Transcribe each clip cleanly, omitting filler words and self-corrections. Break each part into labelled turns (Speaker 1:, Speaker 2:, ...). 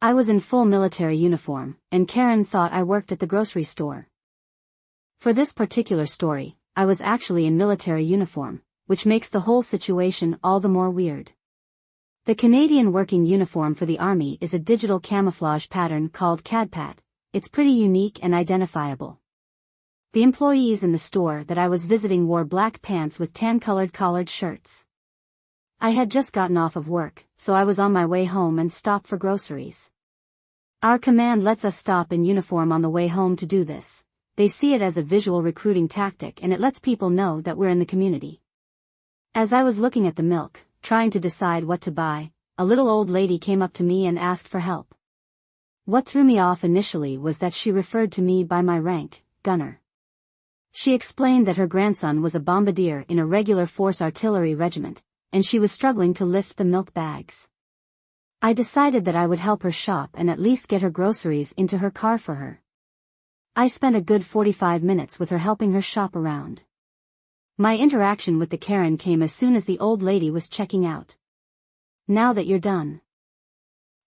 Speaker 1: I was in full military uniform, and Karen thought I worked at the grocery store. For this particular story, I was actually in military uniform, which makes the whole situation all the more weird. The Canadian working uniform for the Army is a digital camouflage pattern called CADPAT. It's pretty unique and identifiable. The employees in the store that I was visiting wore black pants with tan-colored collared shirts. I had just gotten off of work, so I was on my way home and stopped for groceries. Our command lets us stop in uniform on the way home to do this. They see it as a visual recruiting tactic and it lets people know that we're in the community. As I was looking at the milk, trying to decide what to buy, a little old lady came up to me and asked for help. What threw me off initially was that she referred to me by my rank, gunner. She explained that her grandson was a bombardier in a regular force artillery regiment, and she was struggling to lift the milk bags. I decided that I would help her shop and at least get her groceries into her car for her. I spent a good 45 minutes with her helping her shop around. My interaction with the Karen came as soon as the old lady was checking out. Now that you're done.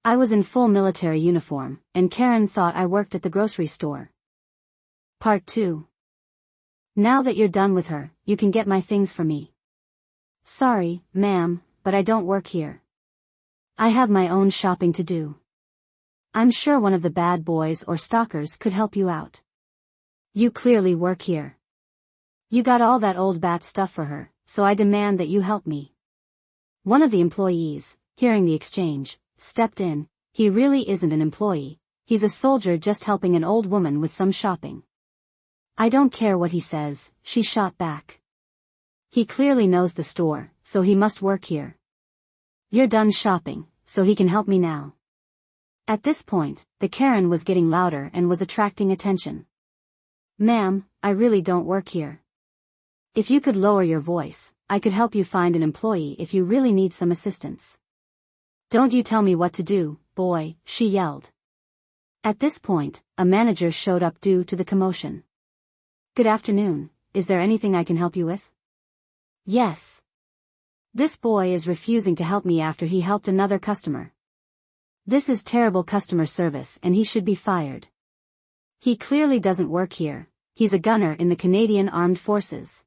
Speaker 1: I was in full military uniform, and Karen thought I worked at the grocery store. Part 2. Now that you're done with her, you can get my things for me. Sorry, ma'am, but I don't work here. I have my own shopping to do. I'm sure one of the bad boys or stalkers could help you out. You clearly work here. You got all that old bat stuff for her, so I demand that you help me. One of the employees, hearing the exchange, stepped in. He really isn't an employee, he's a soldier just helping an old woman with some shopping. I don't care what he says, she shot back. He clearly knows the store, so he must work here. You're done shopping, so he can help me now. At this point, the Karen was getting louder and was attracting attention. Ma'am, I really don't work here. If you could lower your voice, I could help you find an employee if you really need some assistance. Don't you tell me what to do, boy, she yelled. At this point, a manager showed up due to the commotion. Good afternoon, is there anything I can help you with? Yes. This boy is refusing to help me after he helped another customer. This is terrible customer service and he should be fired. He clearly doesn't work here, he's a gunner in the Canadian Armed Forces.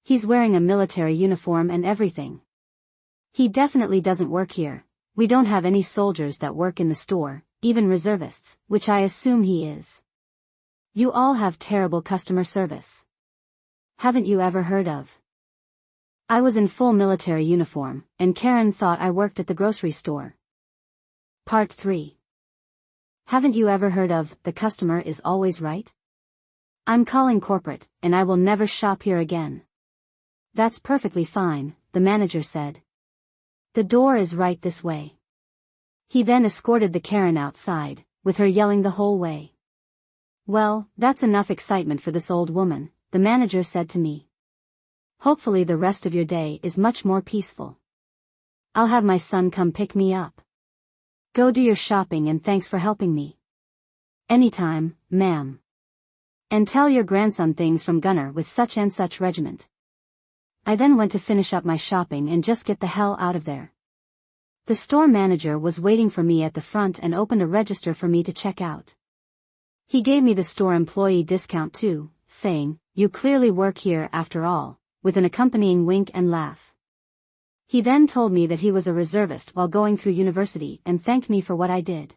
Speaker 1: He's wearing a military uniform and everything. He definitely doesn't work here. We don't have any soldiers that work in the store, even reservists, which I assume he is. You all have terrible customer service. Haven't you ever heard of? I was in full military uniform, and Karen thought I worked at the grocery store. Part 3. Haven't you ever heard of, the customer is always right? I'm calling corporate, and I will never shop here again. That's perfectly fine, the manager said. The door is right this way. He then escorted the Karen outside, with her yelling the whole way. Well, that's enough excitement for this old woman, the manager said to me. Hopefully the rest of your day is much more peaceful. I'll have my son come pick me up. Go do your shopping and thanks for helping me. Anytime, ma'am. And tell your grandson things from Gunner with such and such regiment. I then went to finish up my shopping and just get the hell out of there. The store manager was waiting for me at the front and opened a register for me to check out. He gave me the store employee discount too, saying, "You clearly work here after all," with an accompanying wink and laugh. He then told me that he was a reservist while going through university and thanked me for what I did.